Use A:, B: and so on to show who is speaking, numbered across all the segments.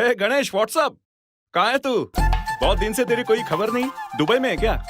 A: हे Ganesh, WhatsApp? कहाँ है तू? बहुत दिन से तेरी कोई खबर नहीं। दुबई में है क्या?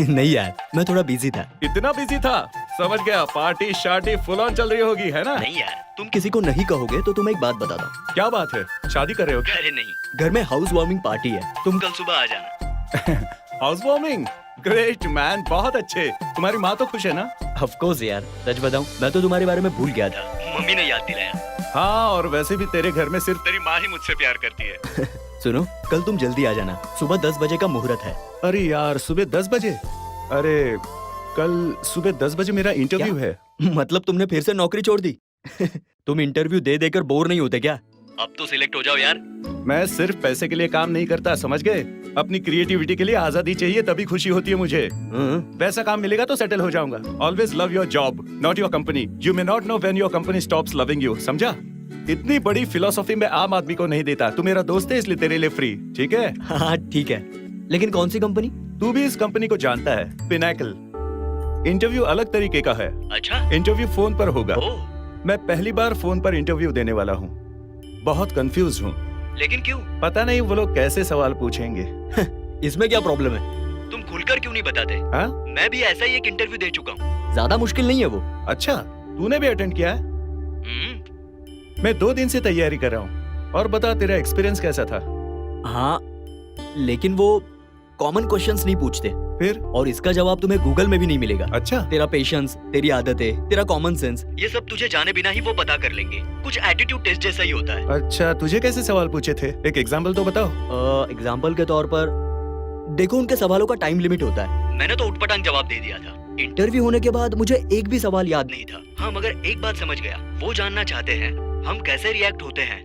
B: नहीं यार, मैं थोड़ा बिजी था।
A: इतना बिजी था? समझ गया, पार्टी शार्टी फुल ऑन चल रही होगी, है ना?
B: नहीं यार, तुम किसी को नहीं कहोगे तो तुम्हें एक बात बताता हूँ।
A: क्या बात है? शादी कर रहे हो क्या?
B: अरे नहीं, घर में हाउस वार्मिंग पार्टी है, तुम कल सुबह आ जाना।
A: House warming? ग्रेट मैन, बहुत अच्छे। तुम्हारी माँ तो खुश है ना?
B: ऑफ कोर्स यार, सच बताऊं मैं तो तुम्हारे बारे में भूल गया था, मम्मी ने याद दिलाया।
A: हाँ, और वैसे भी तेरे घर में सिर्फ तेरी माँ ही मुझसे प्यार करती है।
B: सुनो, कल तुम जल्दी आ जाना, सुबह 10 बजे का मुहूर्त है।
A: अरे यार, सुबह 10 बजे? अरे कल सुबह 10 बजे मेरा इंटरव्यू है।
B: मतलब तुमने फिर से नौकरी छोड़ दी? तुम इंटरव्यू दे देकर बोर नहीं होते क्या? अब तो सिलेक्ट हो जाओ यार।
A: मैं सिर्फ पैसे के लिए काम नहीं करता, समझ गए? अपनी क्रिएटिविटी के लिए आजादी चाहिए, तभी खुशी होती है मुझे। वैसा काम मिलेगा तो सेटल हो जाऊंगा। Always love your job, not your company. You may not know when your company stops loving you, समझा? इतनी बड़ी फिलोसॉफी मैं आम आदमी को नहीं देता। तू मेरा दोस्त है, इसलिए तेरे लिए फ्री, ठीक है?
B: हाँ ठीक है, लेकिन कौन सी कंपनी?
A: तू भी इस कंपनी को जानता है, पिनैकल। इंटरव्यू अलग तरीके का है।
B: अच्छा,
A: इंटरव्यू फोन पर होगा।
B: ओह।
A: मैं पहली बार फोन पर इंटरव्यू देने वाला हूँ। बहुत कंफ्यूज हूँ।
B: लेकिन क्यों?
A: पता नहीं वो लोग कैसे सवाल पूछेंगे।
B: इसमें क्या प्रॉब्लम है? तुम खुलकर क्यों नहीं बताते?
A: हाँ?
B: मैं भी ऐसा ही एक इंटरव्यू दे चुका हूँ, ज्यादा मुश्किल नहीं है वो।
A: अच्छा, तूने भी अटेंड किया है? मैं 2 दिन से तैयारी कर रहा हूँ। और बता, तेरा एक्सपीरियंस कैसा था?
B: हाँ, लेकिन वो कॉमन क्वेश्चंस नहीं पूछते।
A: फिर?
B: और इसका जवाब तुम्हें गूगल में भी नहीं मिलेगा।
A: अच्छा।
B: तेरा पेशेंस, तेरी आदतें, तेरा कॉमन सेंस, ये सब तुझे जाने बिना ही वो पता कर लेंगे। कुछ एटीट्यूड टेस्ट जैसा ही होता है।
A: अच्छा, तुझे कैसे सवाल पूछे थे? एक एग्जाम्पल तो बताओ।
B: एग्जाम्पल के तौर पर देखो, उनके सवालों का टाइम लिमिट होता है। मैंने तो उटपटांग जवाब दे दिया था। इंटरव्यू होने के बाद मुझे एक भी सवाल याद नहीं था। हाँ, मगर एक बात समझ गया, वो जानना चाहते हैं हम कैसे रिएक्ट होते हैं।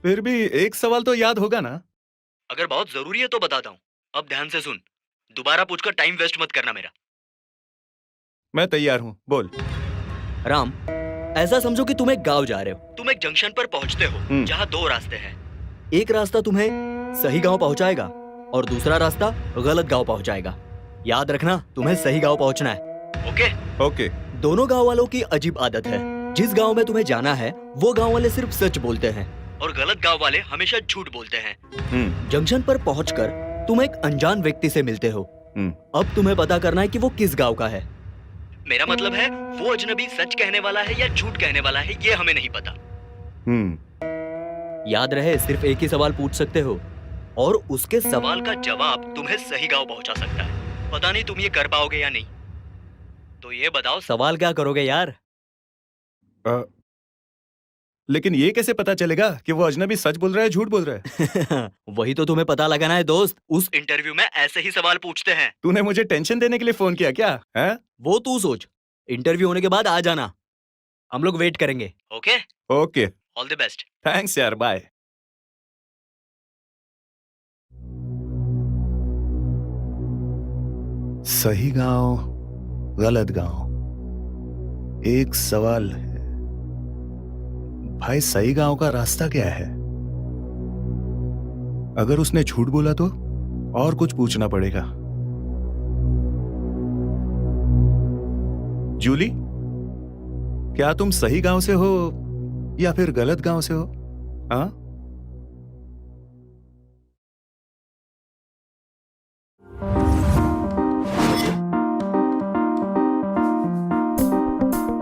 A: फिर भी एक सवाल तो याद होगा ना?
B: अगर बहुत जरूरी है तो बताता हूँ। अब ध्यान से सुन, दोबारा पूछकर टाइम वेस्ट मत करना मेरा।
A: मैं तैयार हूँ, बोल।
B: राम, ऐसा समझो कि तुम एक गांव जा रहे हो। तुम एक जंक्शन पर पहुंचते हो जहां 2 रास्ते हैं। एक रास्ता तुम्हें सही गांव पहुंचाएगा और दूसरा रास्ता गलत गांव पहुंचाएगा। याद रखना, तुम्हें सही गांव पहुंचना है। ओके?
A: ओके।
B: दोनों गांव वालों की अजीब आदत है, जिस गांव में तुम्हें जाना है वो गांव वाले सिर्फ सच बोलते हैं और गलत गांव वाले हमेशा झूठ बोलते हैं। जंक्शन पर पहुंचकर तुम एक अनजान व्यक्ति से मिलते हो। अब तुम्हें पता करना है कि वो किस गांव का है। मेरा मतलब है, वो अजनबी सच कहने वाला है या झूठ कहने वाला है, ये हमें नहीं पता। याद रहे, सिर्फ एक ही सवाल पूछ सकते हो और उसके सवाल का जवाब तुम्हें सही गांव पहुंचा सकता है। पता नहीं तुम ये कर पाओगे या नहीं। तो ये बताओ, सवाल क्या करोगे यार?
A: लेकिन ये कैसे पता चलेगा कि वो अजनबी सच बोल रहा है, झूठ बोल रहा है?
B: वही तो तुम्हें पता लगाना है दोस्त। उस इंटरव्यू में ऐसे ही सवाल पूछते हैं।
A: तूने मुझे टेंशन देने के लिए फोन किया क्या? है?
B: वो तू सोच। इंटरव्यू होने के बाद आ जाना, हम लोग वेट करेंगे। Okay?
A: Okay.
B: All the best.
A: Thanks यार, बाय। सही गांव, गलत गांव, एक सवाल है भाई, सही गांव का रास्ता क्या है? अगर उसने झूठ बोला तो और कुछ पूछना पड़ेगा। जूली, क्या तुम सही गांव से हो या फिर गलत गांव से हो? हाँ?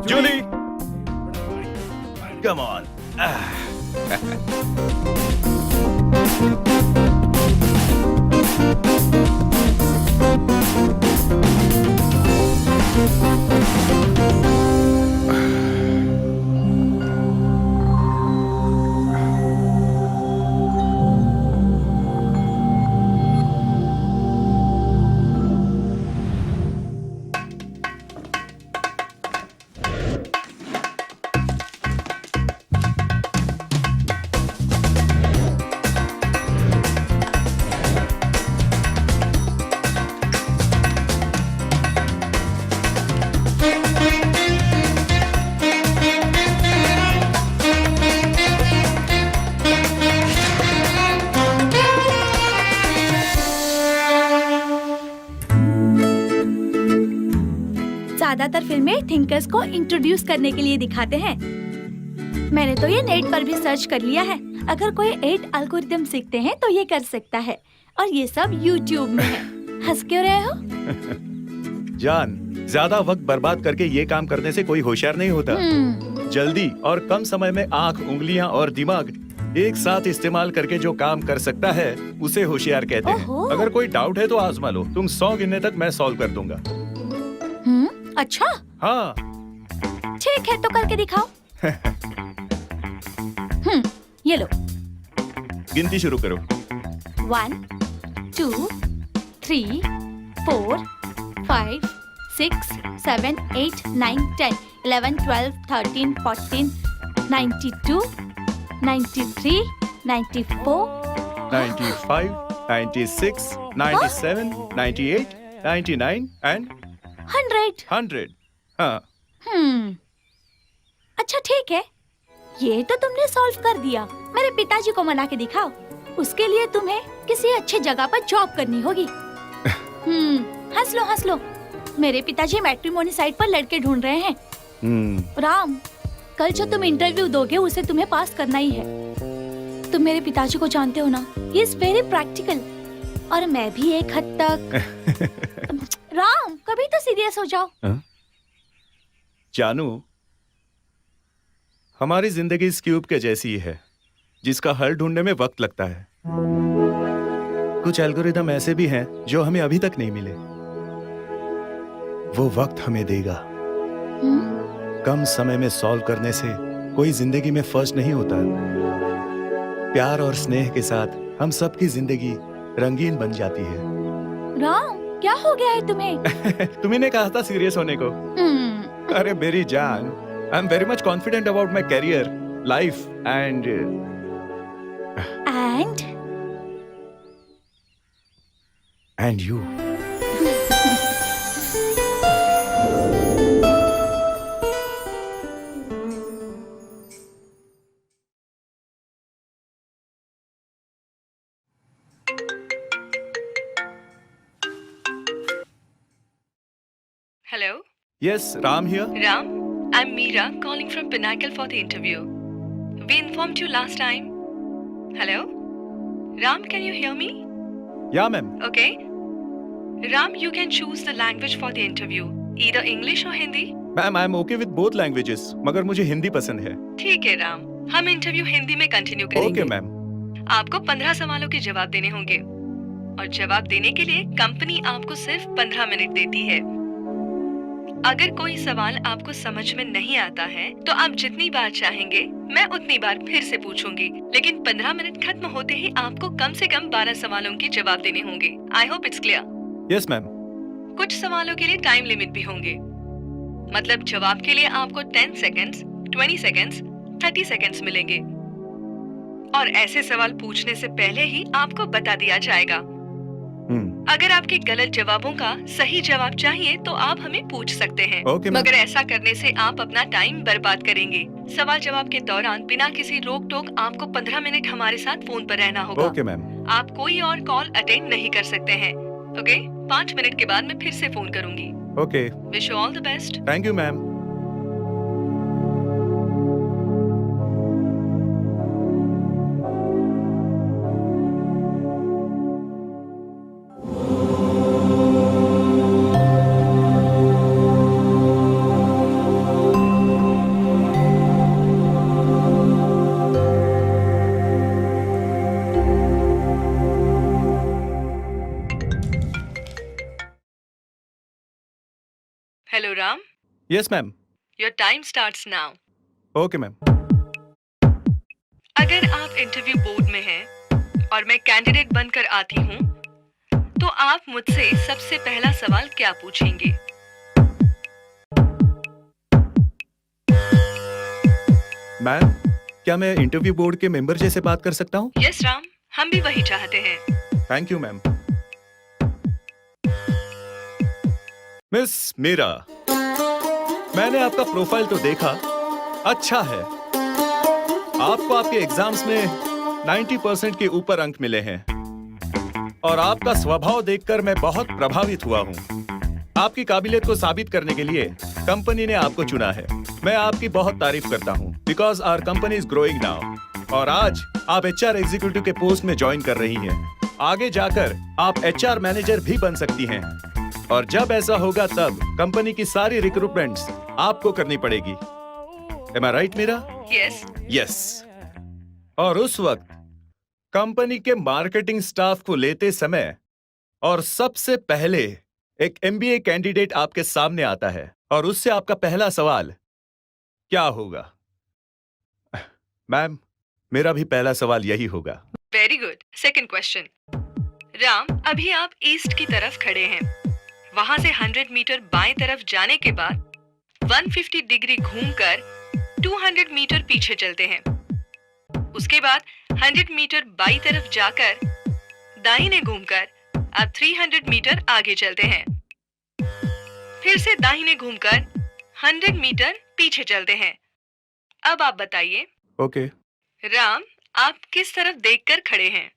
A: Jully, come on.
C: ज्यादातर फिल्में थिंकर्स को इंट्रोड्यूस करने के लिए दिखाते हैं। मैंने तो ये नेट पर भी सर्च कर लिया है। अगर कोई 8 एल्गोरिदम सीखते हैं तो ये कर सकता है, और ये सब YouTube में है। हंस क्यों रहे हो?
A: जान, ज्यादा वक्त बर्बाद करके ये काम करने से कोई होशियार नहीं होता। जल्दी और कम समय में आँख, उंगलियां और दिमाग एक साथ इस्तेमाल करके जो काम कर सकता है उसे होशियार कहते हैं। अगर कोई डाउट है तो आजमा लो। तुम 100 गिनने तक मैं सॉल्व कर दूंगा।
C: अच्छा,
A: हाँ
C: ठीक है, तो करके दिखाओ। ये लो।
A: गिनती शुरू करो।
C: 1 2 3 4 5 6 7 8 9 10 11 12 13 14 92 93 94
A: 95, 96, 97, 98, 99 and
C: 100।
A: 100। हाँ,
C: अच्छा ठीक है, ये तो तुमने सॉल्व कर दिया। मेरे पिताजी को मना के दिखाओ, उसके लिए तुम्हें किसी अच्छी जगह पर जॉब करनी होगी। हंस लो हंस लो। मेरे पिताजी मैट्रिमोनी साइट पर लड़के ढूंढ रहे हैं। राम, कल जो तुम इंटरव्यू दोगे उसे तुम्हें पास करना ही है। तुम मेरे पिताजी को जानते हो ना, ही इज वेरी प्रैक्टिकल, और मैं भी एक हद तक। राम, कभी तो सीरियस हो जाओ।
A: जानू, हमारी जिंदगी इस क्यूब के जैसी ही है, जिसका हल ढूंढने में वक्त लगता है। कुछ एल्गोरिदम ऐसे भी हैं जो हमें अभी तक नहीं मिले। वो वक्त हमें देगा। कम समय में सॉल्व करने से कोई जिंदगी में फर्स्ट नहीं होता। प्यार और स्नेह के साथ हम सबकी जिंदगी रंगीन बन जाती है।
C: राम, क्या हो गया है तुम्हें?
A: तुम्ही ने कहा था सीरियस होने को। अरे मेरी जान, I am very much confident about my career, life and you.
D: Hello?
A: Yes, Ram here.
D: Ram, I'm Meera calling from Pinnacle for the interview. We informed you last time. Hello? Ram, can you hear me?
A: Yeah, ma'am.
D: Okay. Ram, you can choose the language for the interview. Either English or Hindi.
A: Ma'am, I'm okay with both languages, मगर मुझे हिंदी पसंद है।
D: ठीक है राम, हम interview Hindi में continue करेंगे।
A: Okay, ma'am.
D: आपको 15 सवालों के जवाब देने होंगे, और जवाब देने के लिए कंपनी आपको सिर्फ 15 मिनट देती है। अगर कोई सवाल आपको समझ में नहीं आता है तो आप जितनी बार चाहेंगे मैं उतनी बार फिर से पूछूंगी, लेकिन 15 मिनट खत्म होते ही आपको कम से कम 12 सवालों के जवाब देने होंगे। I hope it's clear.
A: Yes ma'am.
D: कुछ सवालों के लिए टाइम लिमिट भी होंगे, मतलब जवाब के लिए आपको 10 सेकेंड्स, 20 सेकेंड्स, 30 सेकेंड्स मिलेंगे, और ऐसे सवाल पूछने से पहले ही आपको बता दिया जाएगा। अगर आपके गलत जवाबों का सही जवाब चाहिए तो आप हमें पूछ सकते हैं। मगर ऐसा करने से आप अपना टाइम बर्बाद करेंगे। सवाल जवाब के दौरान बिना किसी रोक टोक आपको 15 मिनट हमारे साथ फोन पर रहना होगा।
A: Okay ma'am.
D: आप कोई और कॉल अटेंड नहीं कर सकते हैं। ओके, 5 मिनट के बाद मैं फिर से फोन करूंगी।
A: Okay.
D: Wish you all the best.
A: Thank you ma'am.
D: Hello Ram.
A: Yes ma'am.
D: Your time starts now.
A: Okay ma'am.
D: अगर आप इंटरव्यू बोर्ड में हैं और मैं कैंडिडेट बनकर आती हूँ तो आप मुझसे सबसे पहला सवाल क्या पूछेंगे?
A: मैम, क्या मैं इंटरव्यू बोर्ड के मेंबर जैसे बात कर सकता हूँ?
D: यस राम, हम भी वही चाहते हैं।
A: Thank you ma'am. Miss Meera, मैंने आपका प्रोफाइल तो देखा, अच्छा है। आपको आपके एग्जाम्स में 90% के ऊपर अंक मिले हैं, और आपका स्वभाव देखकर मैं बहुत प्रभावित हुआ हूँ। आपकी काबिलियत को साबित करने के लिए कंपनी ने आपको चुना है। मैं आपकी बहुत तारीफ करता हूँ, because our company is growing now. और आज आप एचआर एग्जीक्यूटिव के पोस्ट में ज्वाइन कर रही हैं। आगे जाकर आप एचआर मैनेजर भी बन सकती हैं और जब ऐसा होगा तब कंपनी की सारी रिक्रूटमेंट्स आपको करनी पड़ेगी। Am I right, Meera?
D: Yes.
A: Yes. और उस वक्त कंपनी के मार्केटिंग स्टाफ को लेते समय और सबसे पहले एक एमबीए कैंडिडेट आपके सामने आता है और उससे आपका पहला सवाल क्या होगा? मैम, मेरा भी पहला सवाल यही होगा।
D: Very good. Second question. Ram, अभी आप ईस्ट की तरफ खड़े हैं। वहां से 100 मीटर बाएं तरफ जाने के बाद 150 डिग्री घूमकर 200 मीटर पीछे चलते हैं। उसके बाद 100 मीटर बाईं तरफ जाकर दाहिने घूमकर आप 300 मीटर आगे चलते हैं। फिर से दाहिने घूमकर 100 मीटर पीछे चलते हैं। अब आप बताइए।
A: ओके।
D: राम, आप किस तरफ देखकर खड़े हैं?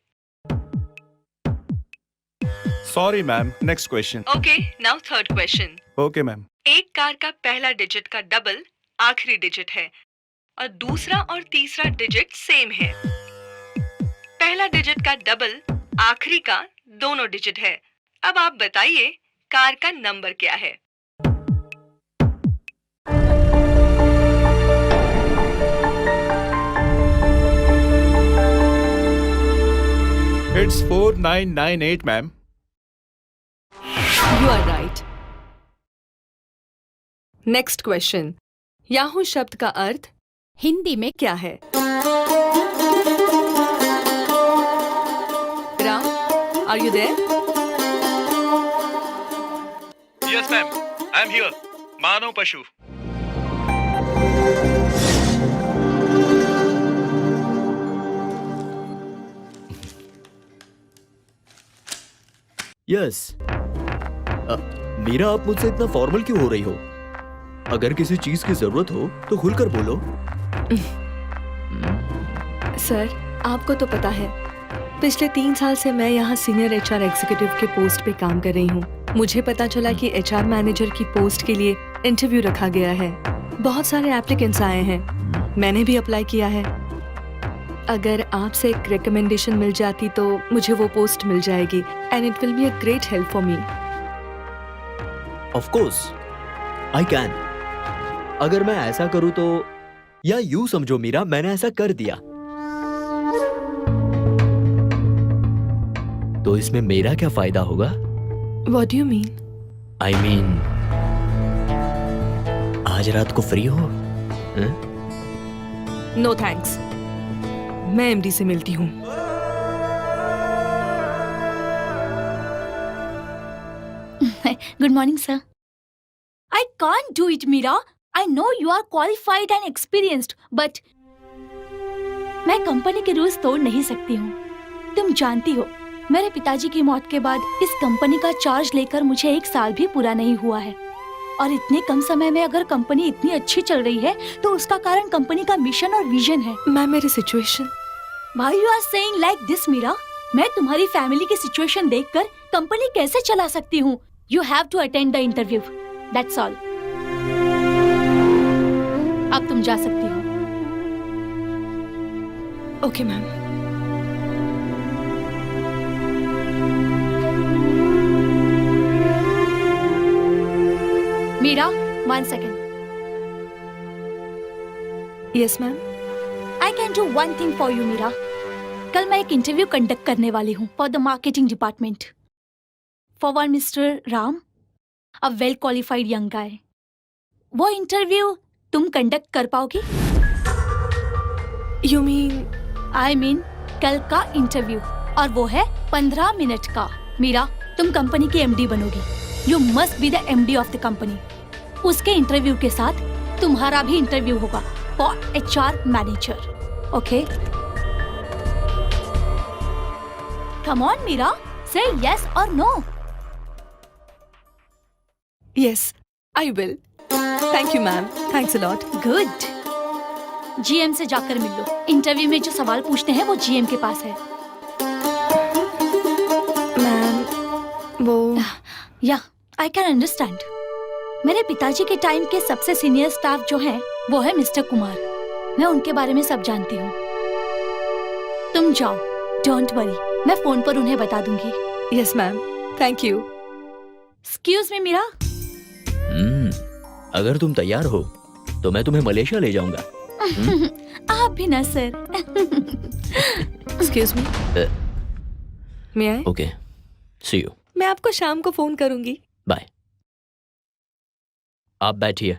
A: Sorry ma'am, next question.
D: Okay, now third question.
A: Okay ma'am.
D: एक कार का पहला डिजिट का डबल आखिरी डिजिट है और दूसरा और तीसरा डिजिट सेम है। पहला डिजिट का डबल आखिरी का दोनों डिजिट है। अब आप बताइए कार का नंबर क्या है?
A: It's 4998 ma'am.
D: You are right. Next question. Yahoo शब्द का अर्थ हिंदी में क्या है? Ram, are you there?
A: Yes ma'am, I am here. मानव पशु।
B: यस। मीरा, आप मुझसे इतना फॉर्मल क्यों हो रही हो? अगर किसी चीज की जरूरत हो तो खुलकर बोलो।
D: सर, आपको तो पता है पिछले 3 साल से मैं यहाँ सीनियर एचआर एग्जीक्यूटिव के पोस्ट पे काम कर रही हूँ। मुझे पता चला कि एचआर मैनेजर की पोस्ट के लिए इंटरव्यू रखा गया है। बहुत सारे एप्लीकेंट्स आए हैं, मैंने भी अप्लाई किया है। अगर आपसे एक रिकमेंडेशन मिल जाती तो मुझे वो पोस्ट मिल जाएगी and it will be a great help for me.
B: Of course I can. अगर मैं ऐसा करूं तो, या यूं समझो मीरा, मैंने ऐसा कर दिया तो इसमें मेरा क्या फायदा होगा?
D: What do you mean?
B: I mean, आज रात को फ्री हो?
D: नो थैंक्स, मैं एमडी से मिलती हूँ।
C: Good morning, sir. I can't do it, Meera. I know you are qualified and experienced, but मैं कंपनी के रूल्स तोड़ नहीं सकती हूँ। तुम जानती हो, मेरे पिताजी की मौत के बाद इस कंपनी का चार्ज लेकर मुझे 1 साल भी पूरा नहीं हुआ है। और इतने कम समय में अगर कंपनी इतनी अच्छी चल रही है तो उसका कारण कंपनी का मिशन और विजन है।
D: मैम, मेरी situation.
C: Why you are saying like this, Meera? मैं तुम्हारी फैमिली की सिचुएशन देखकर कंपनी कैसे चला सकती हूँ? You have to attend the interview. That's all. अब तुम जा सकती हो।
D: Okay ma'am.
C: Meera, 1 second.
D: Yes ma'am.
C: I can do one thing for you, Meera. कल मैं एक इंटरव्यू कंडक्ट करने वाली हूँ for the marketing department. For one Mr. Ram, a well qualified young guy. वो इंटरव्यू तुम कंडक्ट कर पाओगी?
D: You mean?
C: I mean कल का इंटरव्यू, और वो है 15 मिनट का। मीरा, तुम कंपनी की एमडी बनोगी। You must be the MD of the company. उसके इंटरव्यू के साथ तुम्हारा भी इंटरव्यू होगा for HR manager. Okay? Come on, Meera, say yes or no.
D: Yes, I will. Thank you, ma'am. Thanks a lot.
C: Good. GM से जाकर मिल लो। Interview में जो सवाल पूछते हैं वो GM के पास है।
D: मैम, वो
C: या, I can understand. मेरे पिताजी के टाइम के सबसे सीनियर स्टाफ जो हैं, वो है मिस्टर कुमार। मैं उनके बारे में सब जानती हूँ। तुम जाओ, डोंट वरी, मैं फोन पर उन्हें बता दूंगी।
D: Yes ma'am, thank you.
C: Excuse me Meera.
B: अगर तुम तैयार हो तो मैं तुम्हें मलेशिया ले जाऊंगा।
C: आप भी ना सर।
D: एक्सक्यूज मी, मैं आए?
B: ओके, सी यू,
D: मैं आपको शाम को फोन करूंगी।
B: बाय। आप बैठिए।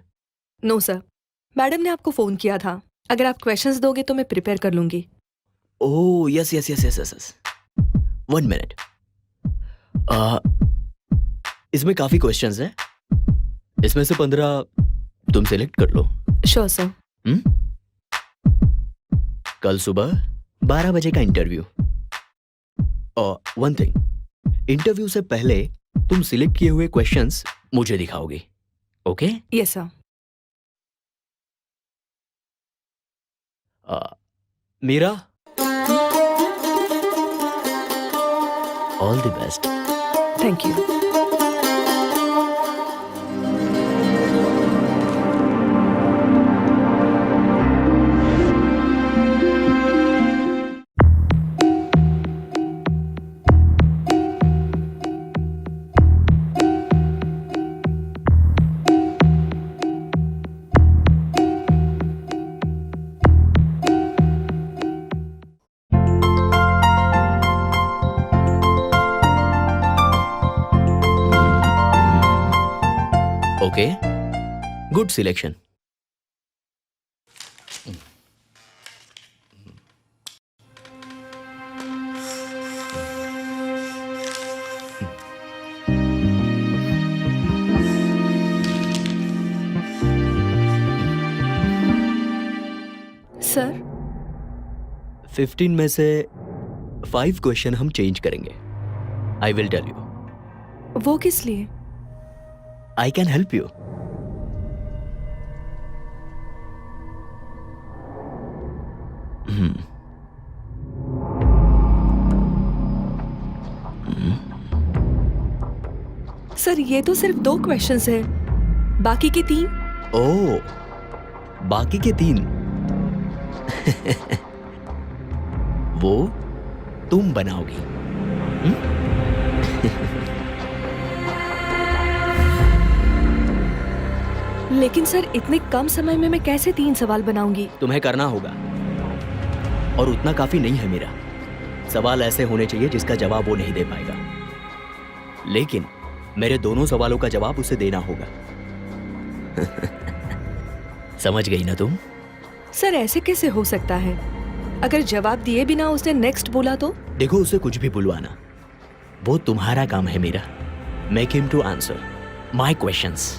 D: नो सर, मैडम ने आपको फोन किया था। अगर आप क्वेश्चंस दोगे तो मैं प्रिपेयर कर लूंगी।
B: Oh yes yes yes yes yes, 1 minute. इसमें काफी क्वेश्चंस हैं, इसमें से 15 तुम सिलेक्ट कर लो।
D: Sure sir.
B: कल सुबह 12 बजे का इंटरव्यू। और वन थिंग, इंटरव्यू से पहले तुम सिलेक्ट किए हुए क्वेश्चंस मुझे दिखाओगे, okay?
D: Yes sir.
B: Meera, all the best.
D: Thank you.
B: Okay, good selection.
D: Sir,
B: 15 में से 5 क्वेश्चन हम चेंज करेंगे। I will tell you.
D: वो किस लिए?
B: I can help you.
D: Sir, ये तो सिर्फ 2 क्वेश्चंस है, बाकी के 3?
B: ओह, बाकी के 3 वो तुम बनाओगी।
D: लेकिन सर, इतने कम समय में मैं कैसे 3 सवाल बनाऊंगी?
B: तुम्हें करना होगा, और उतना काफी नहीं है मेरा। सवाल ऐसे होने चाहिए जिसका जवाब वो नहीं दे पाएगा, लेकिन मेरे दोनों सवालों का जवाब उसे देना होगा। समझ गई ना तुम?
D: सर, ऐसे कैसे हो सकता है? अगर जवाब दिए बिना उसने नेक्स्ट बोला तो?
B: देखो, उसे कुछ भी बुलवाना वो तुम्हारा काम है मेरा। Make him to answer my questions.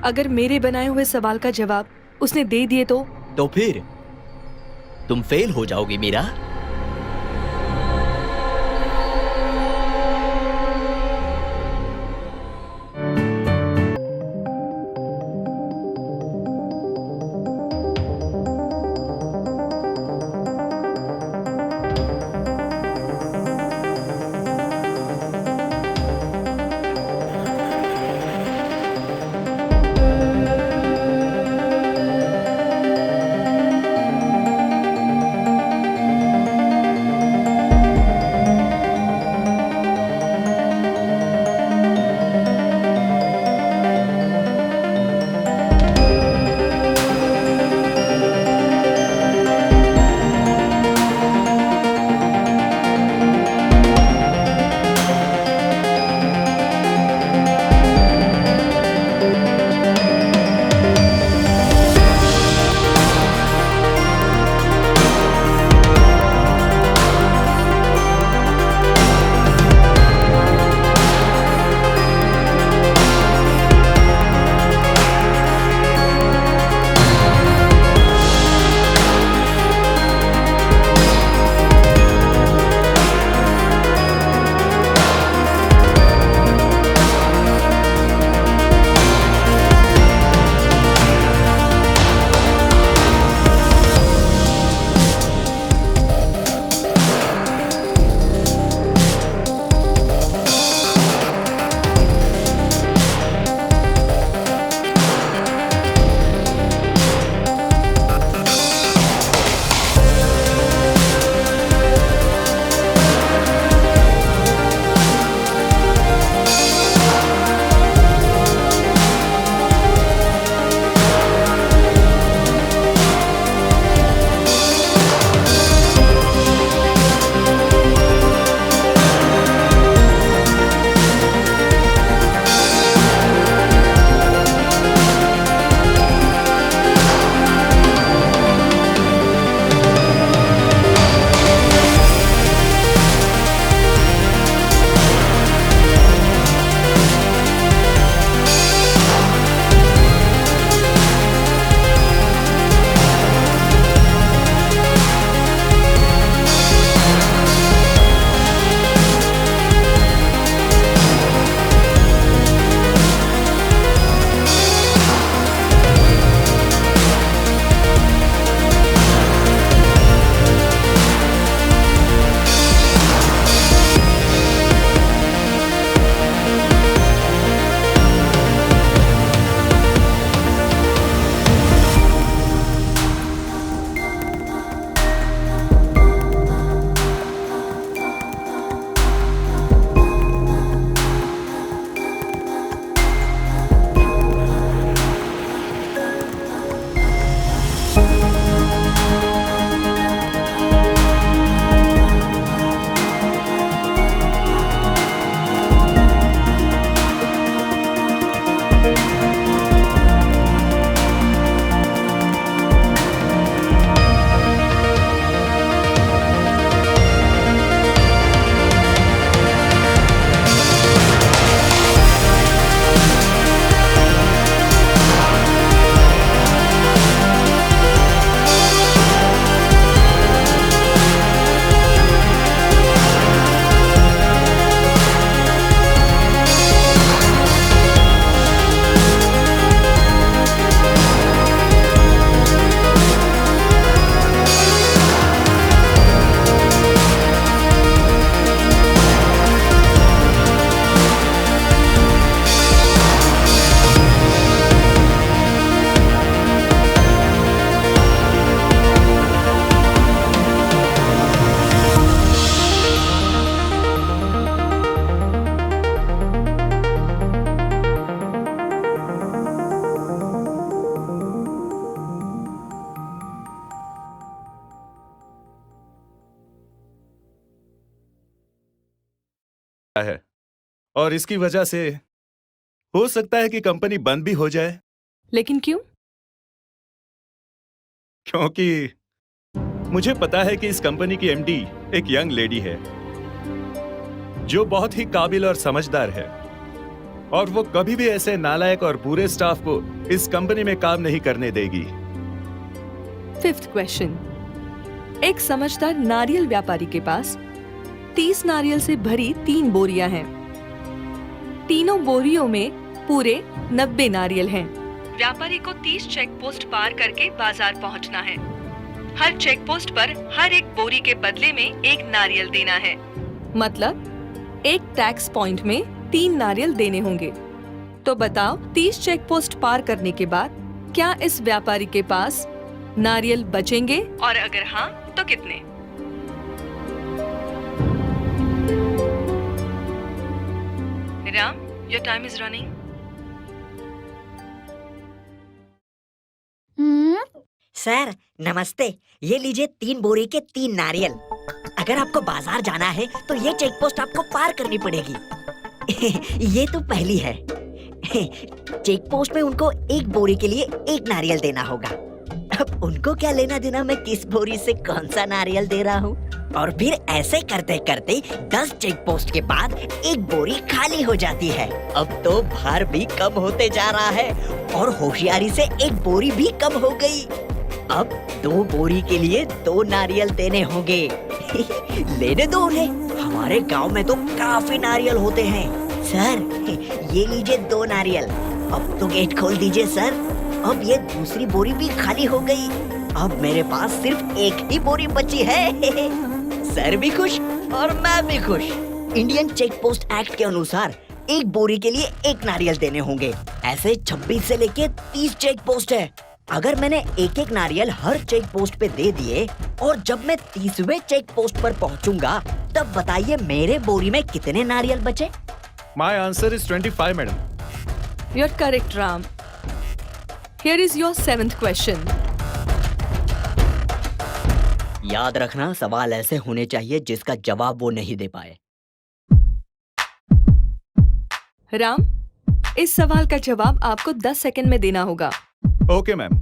D: अगर मेरे बनाए हुए सवाल का जवाब उसने दे दिए तो
B: फिर तुम फेल हो जाओगी मीरा।
A: है और इसकी वजह से हो सकता है कि कंपनी बंद भी हो जाए,
D: लेकिन क्यों?
A: क्योंकि मुझे पता है कि इस कंपनी की एमडी एक यंग लेडी है जो बहुत ही काबिल और समझदार है, और वो कभी भी ऐसे नालायक और बुरे स्टाफ को इस कंपनी में काम नहीं करने देगी।
D: 5th question. एक समझदार नारियल व्यापारी के पास 30 नारियल से भरी 3 बोरियां हैं। तीनों बोरियों में पूरे 90 नारियल हैं। व्यापारी को 30 चेक पोस्ट पार करके बाजार पहुंचना है। हर चेक पोस्ट पर हर एक बोरी के बदले में 1 नारियल देना है। मतलब एक टैक्स पॉइंट में 3 नारियल देने होंगे। तो बताओ 30 चेक पोस्ट पार करने के बाद क्या इस व्यापारी के पास नारियल बचेंगे, और अगर हाँ तो कितने? Ram, your time is running.
E: Sir नमस्ते, ये लीजिए 3 बोरी के 3 नारियल। अगर आपको बाजार जाना है तो ये चेक पोस्ट आपको पार करनी पड़ेगी। ये तो पहली है। चेक पोस्ट में उनको 1 बोरी के लिए 1 नारियल देना होगा। अब उनको क्या लेना देना मैं किस बोरी से कौन सा नारियल दे रहा हूँ। और फिर ऐसे करते करते 10 चेक पोस्ट के बाद 1 बोरी खाली हो जाती है। अब तो भार भी कम होते जा रहा है और होशियारी से 1 बोरी भी कम हो गई। अब 2 बोरी के लिए 2 नारियल देने होंगे। लेने दो उन्हें, हमारे गांव में तो काफी नारियल होते हैं। सर ये लीजिए 2 नारियल। अब तो गेट खोल दीजिए सर। अब ये दूसरी बोरी भी खाली हो गई। अब मेरे पास सिर्फ 1 ही बोरी बची है। सर भी खुश और मैं भी खुश। इंडियन चेक पोस्ट एक्ट के अनुसार 1 बोरी के लिए 1 नारियल देने होंगे। ऐसे 26 से लेके 30 चेक पोस्ट है। अगर मैंने 1-1 नारियल हर चेक पोस्ट पे दे दिए और जब मैं 30वें चेक पोस्ट पर पहुंचूंगा तब बताइए मेरे बोरी में कितने नारियल बचे?
A: My answer is 25, madam.
D: You're correct, Ram. Here is your 7th question.
E: याद रखना, सवाल ऐसे होने चाहिए जिसका जवाब वो नहीं दे पाए।
D: राम, इस सवाल का जवाब आपको 10 सेकंड में देना होगा।
A: Okay ma'am.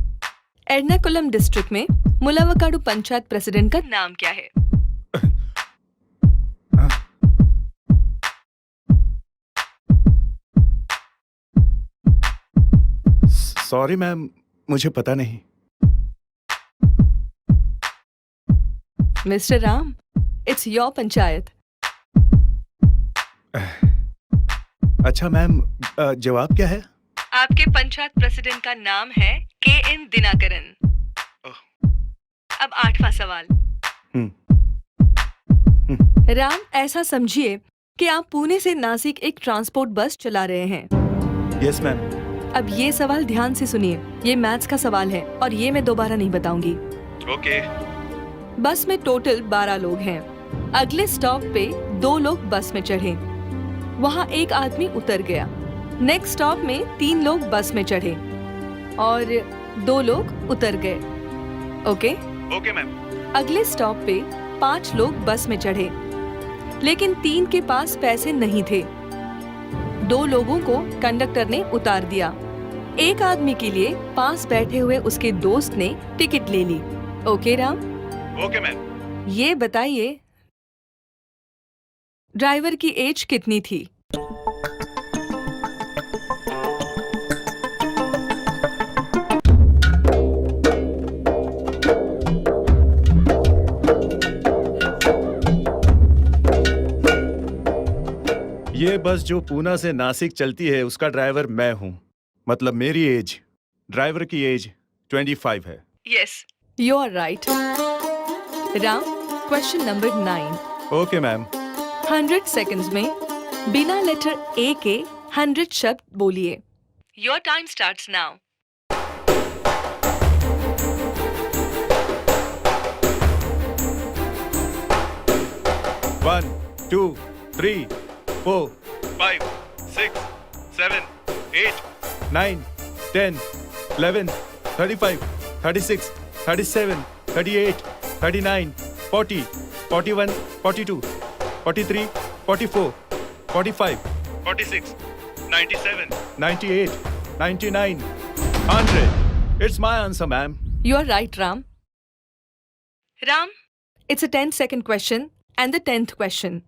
D: एर्नाकुलम डिस्ट्रिक्ट में मुलावकाडु पंचायत प्रेसिडेंट का नाम क्या है?
A: सॉरी मैम, मुझे पता नहीं।
D: Mister Ram, it's your panchayat.
A: अच्छा मैम, जवाब क्या है?
D: आपके पंचायत प्रेसिडेंट का नाम है KN दिनाकरन। अब 8वां सवाल। राम, ऐसा समझिए कि आप पुणे से नासिक एक ट्रांसपोर्ट बस चला रहे हैं।
A: Yes ma'am.
D: अब ये सवाल ध्यान से सुनिए, ये मैथ्स का सवाल है और ये मैं दोबारा नहीं बताऊंगी।
A: ओके।
D: बस में टोटल 12 लोग हैं। अगले स्टॉप पे 2 लोग बस में चढ़े, वहाँ एक आदमी उतर गया। नेक्स्ट स्टॉप में 3 लोग बस में चढ़े और 2 लोग उतर गए। ओके?
A: Okay ma'am.
D: अगले स्टॉप पे 5 लोग बस में चढ़े, लेकिन 3 के पास पैसे नहीं थे। 2 लोगों को कंडक्टर ने उतार दिया। एक आदमी के लिए पास बैठे हुए उसके दोस्त ने टिकट ले ली। ओके राम?
A: Okay ma'am.
D: ये बताइए ड्राइवर की एज कितनी थी?
A: ये बस जो पूना से नासिक चलती है उसका ड्राइवर मैं हूँ। मतलब मेरी एज, ड्राइवर की एज 25 है।
D: Yes, you are right. Ram, question number 9।
A: Okay ma'am.
D: 100 seconds में बिना लेटर ए के 100 शब्द बोलिए। Your time starts now.
A: One, 2, 3, 4, 5, 6, 7, 8, 9, 10, 11, 35, 36, 37, 38, 39, 40, 41, 42, 43, 44, 45, 46, 97, 98, 99, 100. It's my answer, ma'am.
D: You are right, Ram. Ram, it's a 10-second question and the 10th question.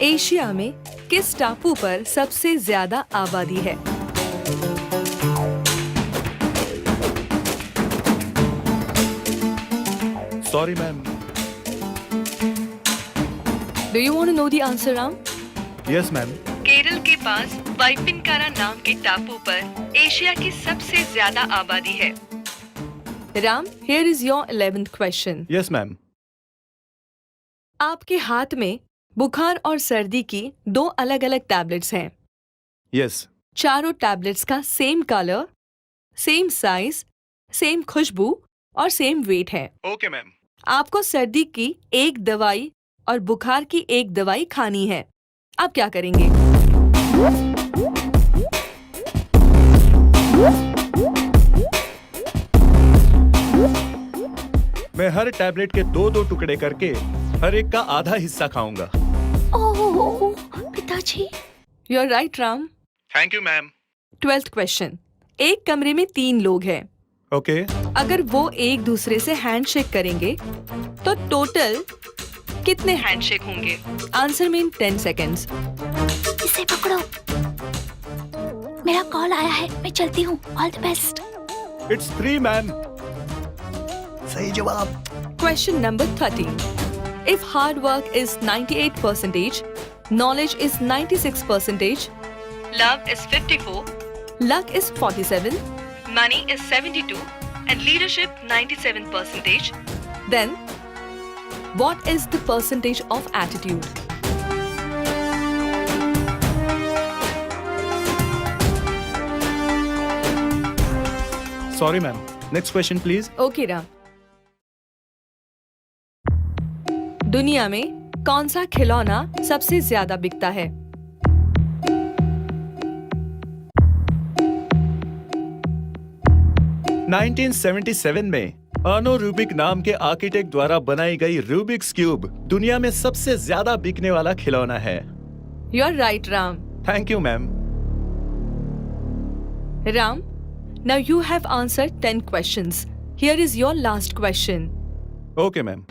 D: Asia में किस टापू पर सबसे ज्यादा आबादी है?
A: Sorry, ma'am.
D: Do you want to know the answer, Ram?
A: Yes, ma'am.
D: Kerala के पास वाइपिनकारा नाम के टापू पर एशिया की सबसे ज्यादा आबादी है। Ram, here is your 11th question.
A: Yes, ma'am.
D: आपके हाथ में बुखार और सर्दी की 2 अलग-अलग टैबलेट्स हैं।
A: Yes.
D: चारों टैबलेट्स का same colour, same size, same खुशबू और सेम वेट है।
A: Okay, ma'am.
D: आपको सर्दी की एक दवाई और बुखार की एक दवाई खानी है। आप क्या करेंगे?
A: मैं हर टैबलेट के 2-2 टुकड़े करके हर एक का आधा हिस्सा खाऊंगा।
C: ओह पिताजी।
D: You are right Ram.
A: Thank you ma'am.
D: 12th question. एक कमरे में 3 लोग हैं।
A: ओके।
D: अगर वो एक दूसरे से हैंडशेक करेंगे तो टोटल कितने हैंडशेक होंगे? आंसर में 10 सेकेंड्स।
C: इसे पकड़ो। मेरा कॉल आया है, मैं चलती हूँ। All the best.
A: It's 3 ma'am.
B: सही जवाब।
D: Question number 13. If hard work is 98%, knowledge is 96%, love is 54, luck is 47, money is 72, and leadership 97%, then what is the percentage of attitude?
A: Sorry ma'am. Next question please.
D: Okay, Ram. दुनिया में कौन सा खिलौना सबसे ज्यादा बिकता है?
A: नाइनटीन 1977 में अर्नो रूबिक नाम के आर्किटेक्ट द्वारा बनाई गई रूबिक्स क्यूब दुनिया में सबसे ज्यादा बिकने वाला खिलौना है।
D: You are right, Ram.
A: Thank you ma'am.
D: Ram, now you have answered 10 questions. Here is your last question.
A: Okay ma'am.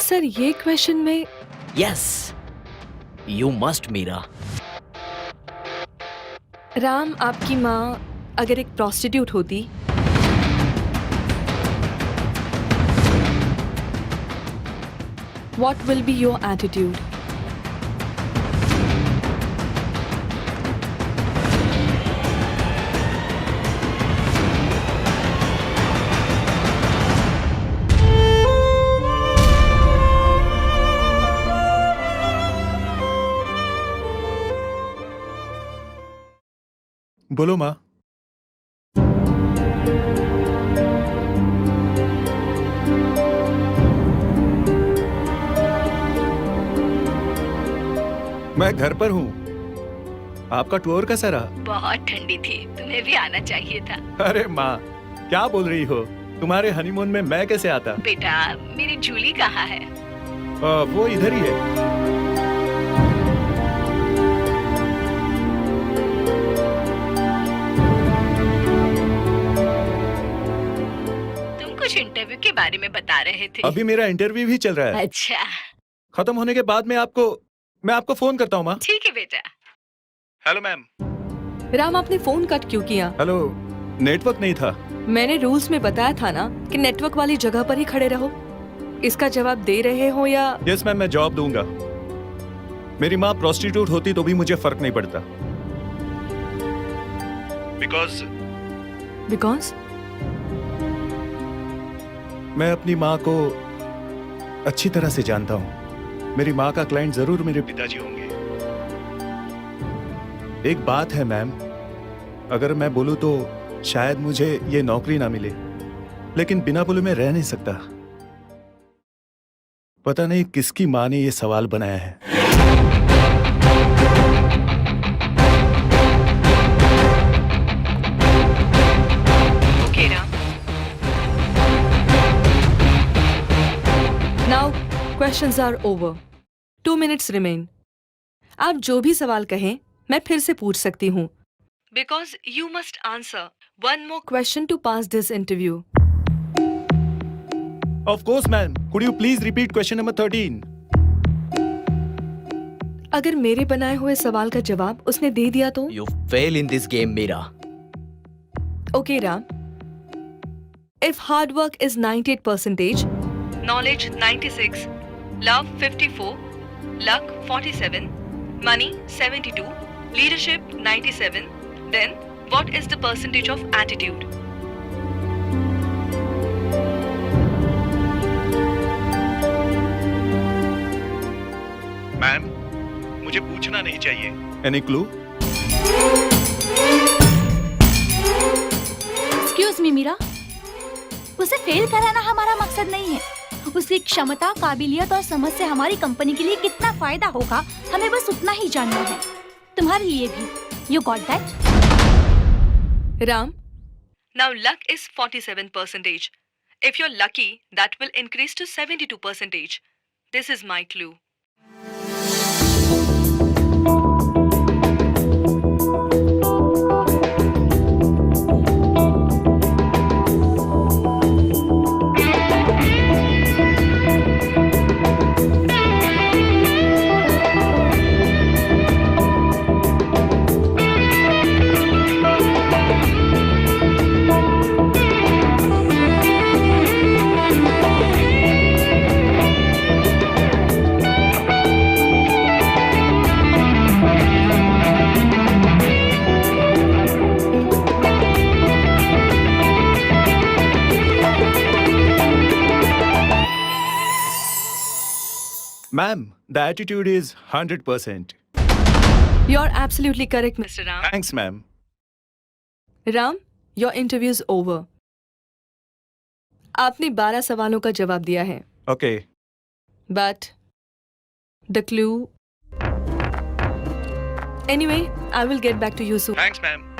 D: Sir, ये क्वेश्चन में
B: yes, you must Meera.
D: Ram, आपकी माँ अगर एक प्रोस्टिट्यूट होती what will be your attitude?
A: बोलो माँ। मैं घर पर हूँ। आपका टूर कैसा रहा?
D: बहुत ठंडी थी, तुम्हें भी आना चाहिए था।
A: अरे माँ, क्या बोल रही हो? तुम्हारे हनीमून में मैं कैसे आता?
D: बेटा, मेरी जूली कहाँ है?
A: वो इधर ही है।
D: तुम कुछ इंटरव्यू के बारे में बता रहे थे।
A: अभी मेरा इंटरव्यू भी चल रहा है।
D: अच्छा,
A: खत्म होने के बाद मैं आपको फोन करता हूँ माँ।
D: ठीक है बेटा।
A: Hello ma'am.
F: राम, आपने फोन कट क्यों किया?
A: हेलो, नेटवर्क नहीं था।
F: मैंने रूल्स में बताया था ना कि नेटवर्क वाली जगह पर ही खड़े रहो। इसका जवाब दे रहे हो या?
A: यस मैम, मैं जॉब दूंगा। मेरी माँ प्रोस्टिट्यूट होती तो भी मुझे फर्क नहीं पड़ता। बिकॉज मैं अपनी माँ को अच्छी तरह से जानता हूँ। मेरी माँ का क्लाइंट जरूर मेरे पिताजी होंगे। एक बात है मैम, अगर मैं बोलूँ तो शायद मुझे ये नौकरी ना मिले, लेकिन बिना बोले मैं रह नहीं सकता। पता नहीं किसकी माँ ने ये सवाल बनाया है।
D: Okay Ram.
F: Now questions are over. 2 minutes remain. आप जो भी सवाल कहें मैं फिर से पूछ सकती हूँ।
D: Because you must answer one more
F: question to pass this interview.
A: Of course, ma'am. Could you please repeat question number 13?
F: अगर मेरे बनाए हुए सवाल का जवाब उसने दे दिया तो?
B: You fail in this game, Meera.
F: Okay Ram. If hard work is 98%,
D: knowledge 96, love 54, luck 47, money 72, leadership 97, then what is the percentage of attitude?
A: Ma'am, मुझे पूछना नहीं चाहिए। Any clue?
C: Excuse me Meera, उसे फेल कराना हमारा मकसद नहीं है। उसकी क्षमता, काबिलियत और समझ से हमारी कंपनी के लिए कितना फायदा होगा, हमें बस उतना ही जानना है। तुम्हारे लिए भी। You got that?
F: Ram,
D: Now luck is 47%. If you're lucky, that will increase to 72%. This is my clue.
A: Ma'am, the attitude is 100%.
F: you are absolutely correct,
D: Mr. Ram.
A: Thanks, ma'am.
F: Ram, your interview is over. आपने 12 सवालों का जवाब दिया है।
A: Okay.
F: But the clue. Anyway, I will get back to you soon.
A: Thanks, ma'am.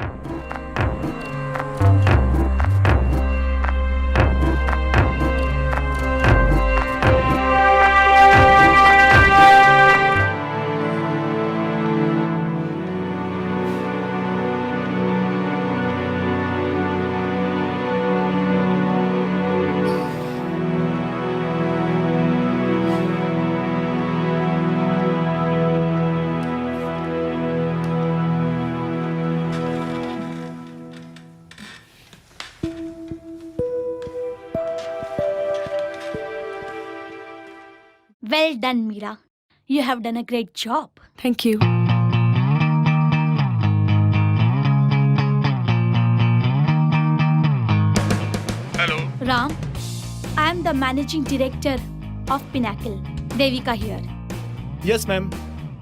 C: Well done, Meera. You have done a great job.
F: Thank you.
A: Hello.
C: Ram, I am the managing director of Pinnacle. Devika here.
A: Yes, ma'am.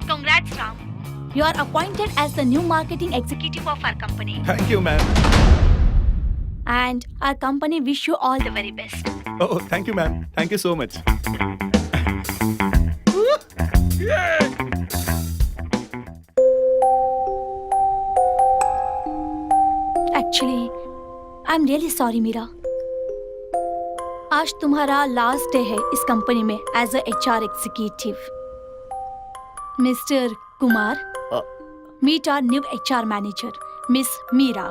C: Congrats, Ram. You are appointed as the new marketing executive of our company.
A: Thank you, ma'am.
C: And our company wish you all the very best.
A: Oh, thank you, ma'am. Thank you so much.
C: Actually, I'm really sorry, Meera. आज तुम्हारा last day है इस company में as a HR executive. Mister Kumar, meet our new HR manager miss Meera.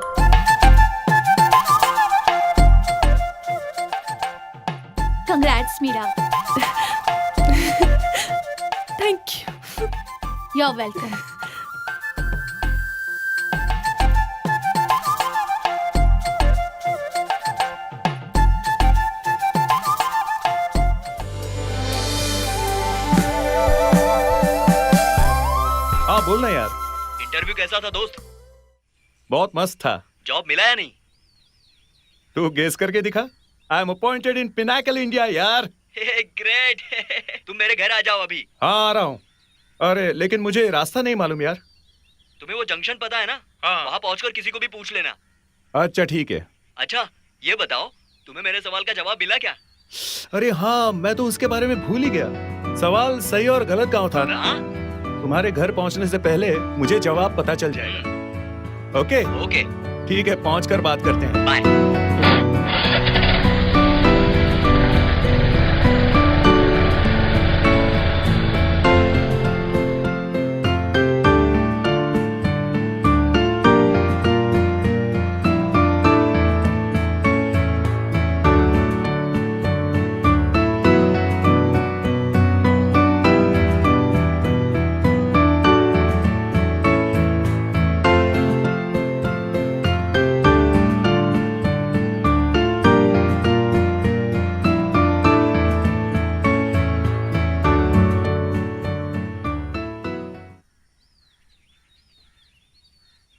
C: Congrats Meera.
F: Thank you.
C: You are welcome.
A: हाँ बोलना यार।
B: Interview कैसा था दोस्त?
A: बहुत मस्त था।
B: जॉब मिला या नहीं?
A: तू गेस करके दिखा। I am appointed in Pinnacle India यार।
B: ग्रेट। तुम मेरे घर आ जाओ अभी।
A: हाँ आ रहा हूँ। अरे लेकिन मुझे रास्ता नहीं मालूम यार।
B: तुम्हें वो जंक्शन पता है ना?
A: हाँ।
B: वहाँ पहुँचकर किसी को भी पूछ लेना।
A: अच्छा ठीक है।
B: अच्छा ये बताओ, तुम्हें मेरे सवाल का जवाब मिला क्या?
A: अरे हाँ, मैं तो उसके बारे में भूल ही गया। सवाल सही और गलत गांव था ना।
B: हाँ?
A: तुम्हारे घर पहुंचने से पहले मुझे जवाब पता चल जाएगा। ओके
B: ओके,
A: ठीक है, पहुंचकर बात करते हैं।
B: बाय।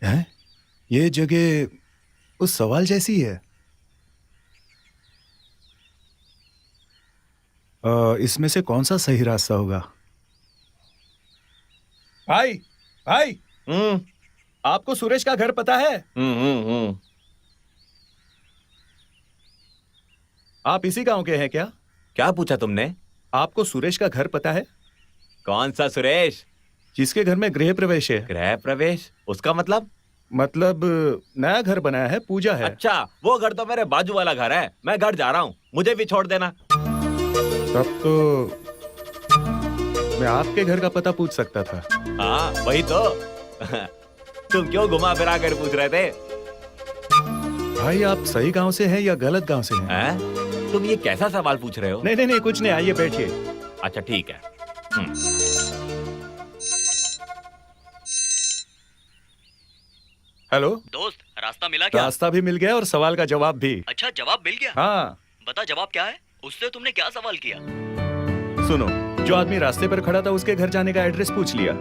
A: हैं? ये जगह उस सवाल जैसी है। इसमें से कौन सा सही रास्ता होगा? भाई भाई, आपको सुरेश का घर पता है? आप इसी गांव के हैं क्या?
G: क्या पूछा तुमने?
A: आपको सुरेश का घर पता है?
G: कौन सा सुरेश?
A: जिसके घर में गृह प्रवेश है।
G: गृह प्रवेश? उसका मतलब?
A: मतलब नया घर बनाया है, पूजा है।
G: अच्छा, वो घर तो मेरे बाजू वाला घर है। मैं घर जा रहा हूँ, मुझे भी छोड़ देना।
A: तब तो मैं आपके घर का पता पूछ सकता था।
G: हाँ वही तो। तुम क्यों घुमा फिरा कर पूछ रहे थे?
A: भाई आप सही गांव से हैं या गलत गांव से हैं?
G: हैं? तुम ये कैसा सवाल पूछ रहे हो?
A: नहीं नहीं नहीं, कुछ नहीं, आइए बैठिए।
G: अच्छा ठीक है।
A: हेलो
B: दोस्त, रास्ता मिला क्या?
A: रास्ता भी मिल गया और सवाल का जवाब भी।
B: अच्छा, जवाब मिल गया?
A: हाँ
B: बता जवाब क्या है? उससे तुमने क्या सवाल किया?
A: सुनो, जो आदमी रास्ते पर खड़ा था उसके घर जाने का एड्रेस पूछ लिया।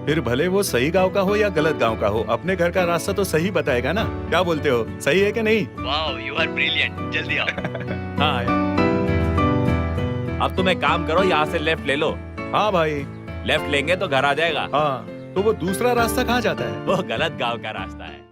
A: फिर भले वो सही गांव का हो या गलत गांव का हो, अपने घर का रास्ता तो सही बताएगा ना। क्या बोलते हो, सही है कि नहीं?
B: Wow, you are brilliant. जल्दी आओ।
A: हाँ
G: अब तुम एक काम करो, यहाँ से लेफ्ट ले लो।
A: हाँ भाई।
G: लेफ्ट लेंगे तो घर आ जाएगा।
A: हाँ, तो वो दूसरा रास्ता कहाँ जाता है?
G: वो गलत गांव का रास्ता है।